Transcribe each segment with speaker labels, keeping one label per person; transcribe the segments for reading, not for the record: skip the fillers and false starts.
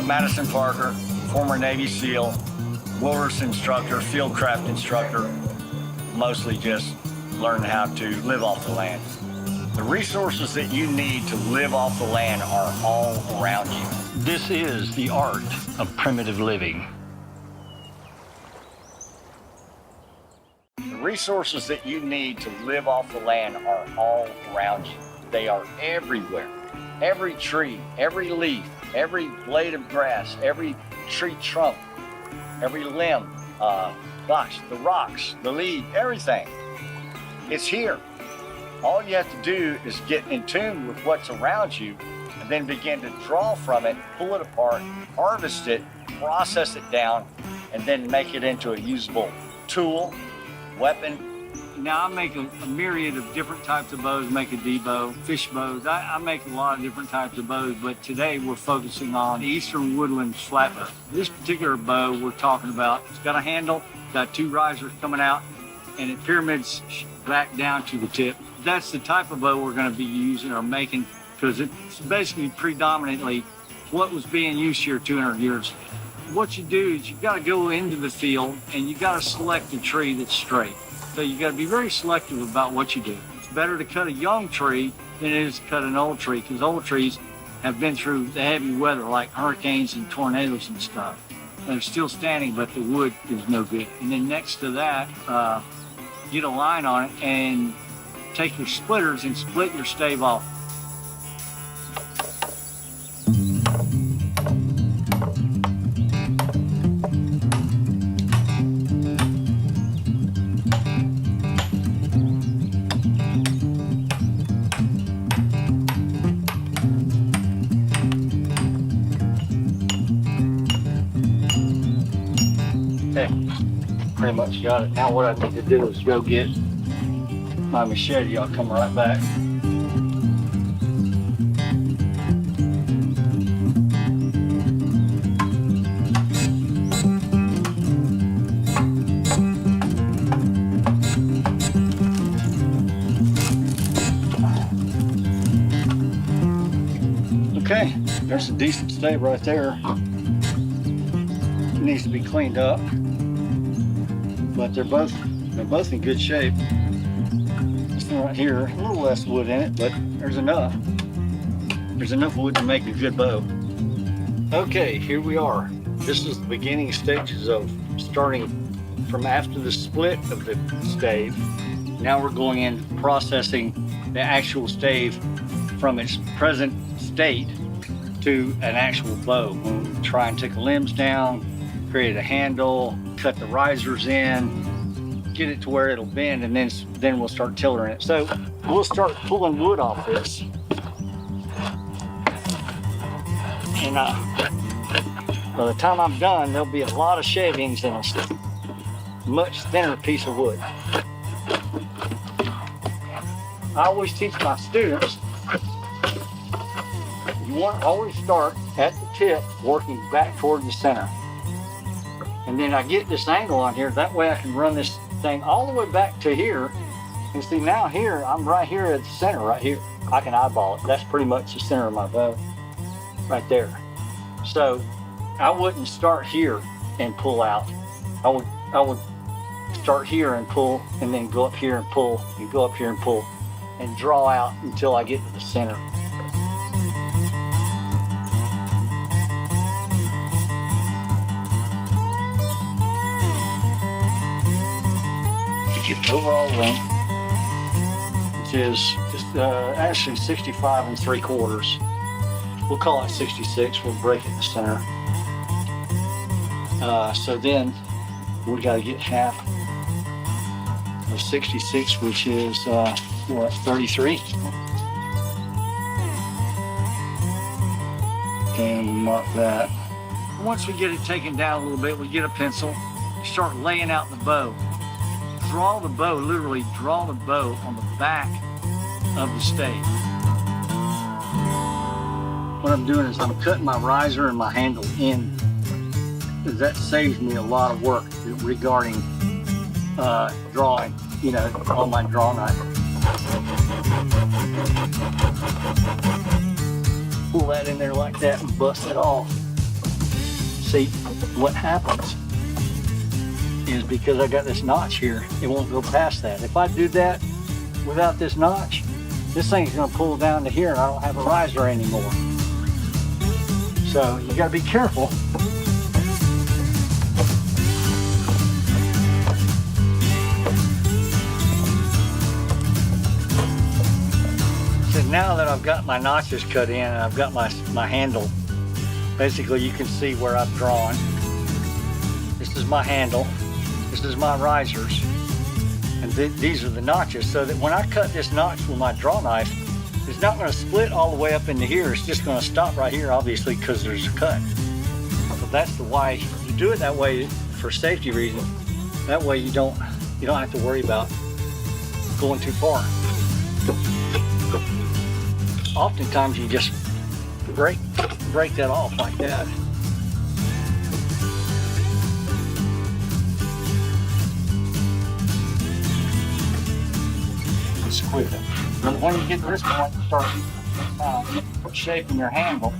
Speaker 1: Madison Parker, former Navy SEAL, wilderness instructor, fieldcraft instructor, mostly just learn how to live off the land. The resources that you need to live off the land are all around you. This is the art of primitive living. The resources that you need to live off the land are all around you. They are everywhere. Every tree, every leaf, every blade of grass, every tree trunk, every limb, the rocks, the leaf, everything. It's here. All you have to do is get in tune with what's around you and then begin to draw from it, pull it apart, harvest it, process it down, and then make it into a usable tool, weapon. Now I make a myriad of different types of bows, make a D-bow, fish bows. I make a lot of different types of bows, but today we're focusing on the Eastern Woodlands flat bow. This particular bow we're talking about, it's got a handle, got two risers coming out, and it pyramids back down to the tip. That's the type of bow we're going to be using or making because it's basically predominantly what was being used here 200 years ago. What you do is you've got to go into the field and you got to select a tree that's straight. So you got to be very selective about what you do. It's better to cut a young tree than it is to cut an old tree because old trees have been through the heavy weather like hurricanes and tornadoes and stuff. They're still standing, but the wood is no good. And then next to that, get a line on it and take your splitters and split your stave off. Okay, pretty much got it. Now what I need to do is go get my machete. I'll come right back. Okay, there's a decent stave right there. It needs to be cleaned up, but they're both in good shape. Right here, a little less wood in it, but there's enough. There's enough wood to make a good bow. Okay, here we are. This is the beginning stages of starting from after the split of the stave. Now we're going in processing the actual stave from its present state to an actual bow. We'll try and take the limbs down, create a handle, cut the risers in, get it to where it'll bend, and then we'll start tillering it. So we'll start pulling wood off this. And by the time I'm done, there'll be a lot of shavings and a much thinner piece of wood. I always teach my students, you want to always start at the tip, working back toward the center. And then I get this angle on here, that way I can run this thing all the way back to here. And see, now here, I'm right here at the center, right here. I can eyeball it. That's pretty much the center of my bow, right there. So I wouldn't start here and pull out. I would start here and pull, and then go up here and pull, and go up here and pull, and draw out until I get to the center. Overall length, which is just actually 65 3/4. We'll call it 66. We'll break it in the center. So then we got to get half of 66, which is what, 33. And we mark that. Once we get it taken down a little bit, we get a pencil, start laying out the bow. Draw the bow, literally draw the bow on the back of the stave. What I'm doing is I'm cutting my riser and my handle in, because that saves me a lot of work regarding drawing, on my draw knife.
Speaker 2: Pull that in there like that and bust it off. See, what happens is because I got this notch here, it won't go past that. If I do that without this notch, this thing's gonna pull down to here and I don't have a riser anymore. So you gotta be careful. So now that I've got my notches cut in and I've got my handle, basically you can see where I've drawn. This is my handle, this is my risers, and these are the notches, so that when I cut this notch with my draw knife, it's not going to split all the way up into here. It's just going to stop right here, obviously, because there's a cut. So that's the why you do it that way, for safety reasons. That way you don't have to worry about going too far. Oftentimes you just break that off like that. It's quick. But when you get to this point, you start shaping your handle.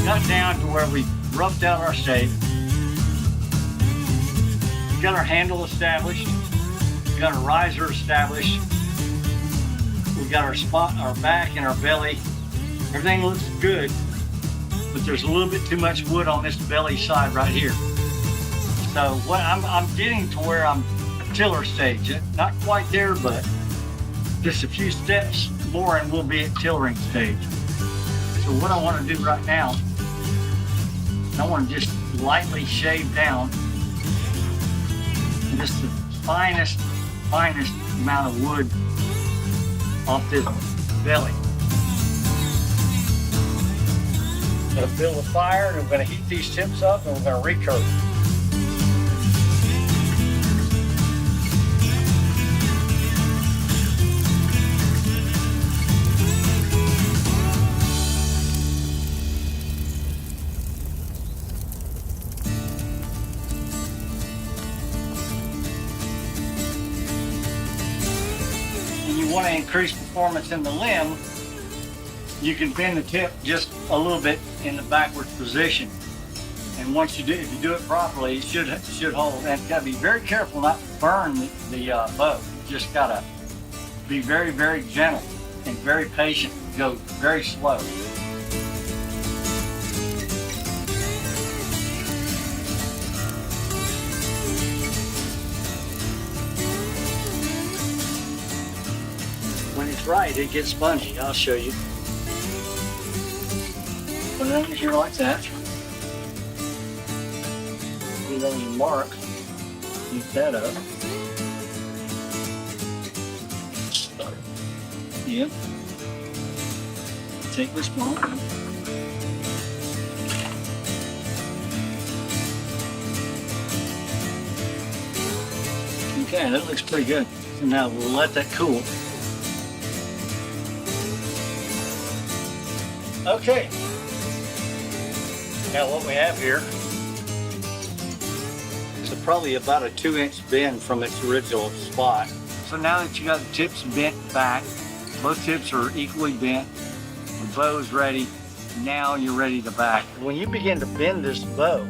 Speaker 2: Got down to where we roughed out our shape. We got our handle established. We got our riser established. We got our spot, our back and our belly. Everything looks good, but there's a little bit too much wood on this belly side right here. So what I'm getting to where I'm at tiller stage. Not quite there, but just a few steps more and we'll be at tillering stage. So what I want to do right now, I want to just lightly shave down just the finest amount of wood off this belly. I'm going to build a fire and I'm going to heat these tips up and we're going to recurve. Want to increase performance in the limb, you can bend the tip just a little bit in the backward position. And once you do, if you do it properly, it should hold. And you got to be very careful not to burn the bow. You just got to be very, very gentle and very patient. Go very slow. When it's right, it gets spongy. I'll show you. Put it over here like that. Get on your mark. Heat that up. Yep. Take this mark. Okay, that looks pretty good. So now we'll let that cool. Okay, now what we have here is probably about a 2-inch bend from its original spot. So now that you got the tips bent back, both tips are equally bent, the bow's ready, now you're ready to back. When you begin to bend this bow,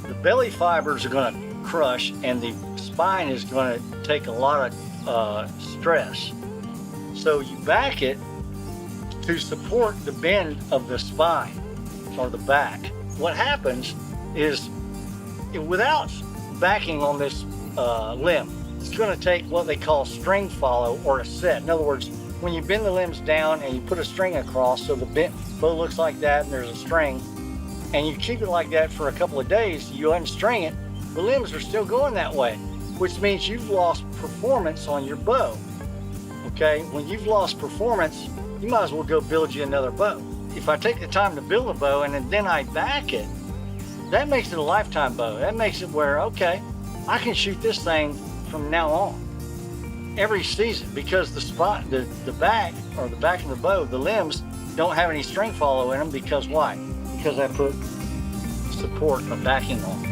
Speaker 2: the belly fibers are going to crush and the spine is going to take a lot of stress. So you back it to support the bend of the spine or the back. What happens is, without backing on this limb, it's going to take what they call string follow or a set. In other words, when you bend the limbs down and you put a string across, so the bow looks like that and there's a string, and you keep it like that for a couple of days, you unstring it, the limbs are still going that way, which means you've lost performance on your bow. Okay, when you've lost performance, you might as well go build you another bow. If I take the time to build a bow and then I back it, that makes it a lifetime bow. That makes it where, okay, I can shoot this thing from now on, every season, because the back of the bow, the limbs don't have any string follow in them. Because why? Because I put support of backing on.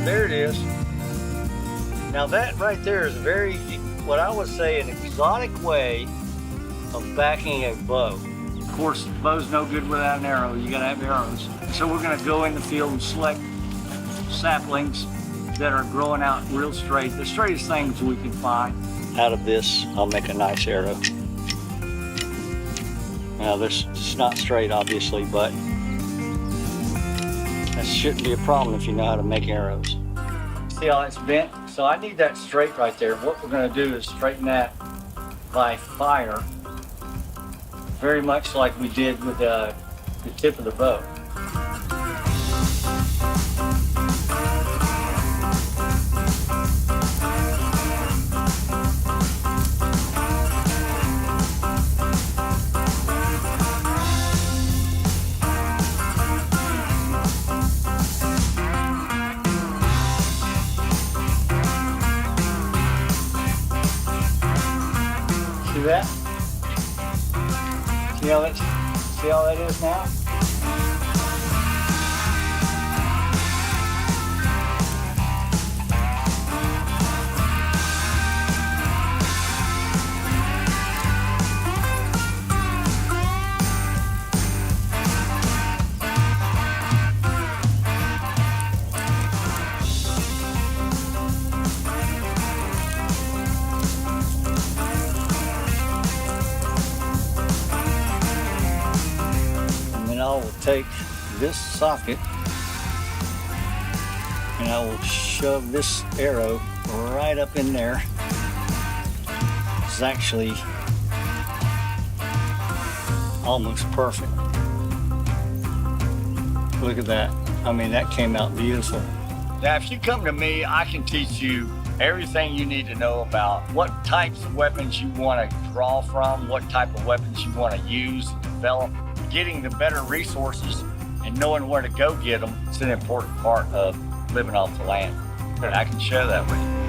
Speaker 2: There it is. Now that right there is what I would say, an exotic way of backing a bow. Of course, the bow's no good without an arrow. You gotta have arrows. So we're gonna go in the field and select saplings that are growing out real straight, the straightest things we can find. Out of this, I'll make a nice arrow. Now it's not straight, obviously, but that shouldn't be a problem if you know how to make arrows. See how it's bent? So I need that straight right there. What we're gonna do is straighten that by fire, very much like we did with the tip of the bow. See that? See how that is now? I will take this socket and I will shove this arrow right up in there. It's actually almost perfect. Look at that. I mean, that came out beautiful. Now, if you come to me, I can teach you everything you need to know about what types of weapons you want to draw from, what type of weapons you want to use and develop. Getting the better resources and knowing where to go get them is an important part of living off the land. And I can share that with you.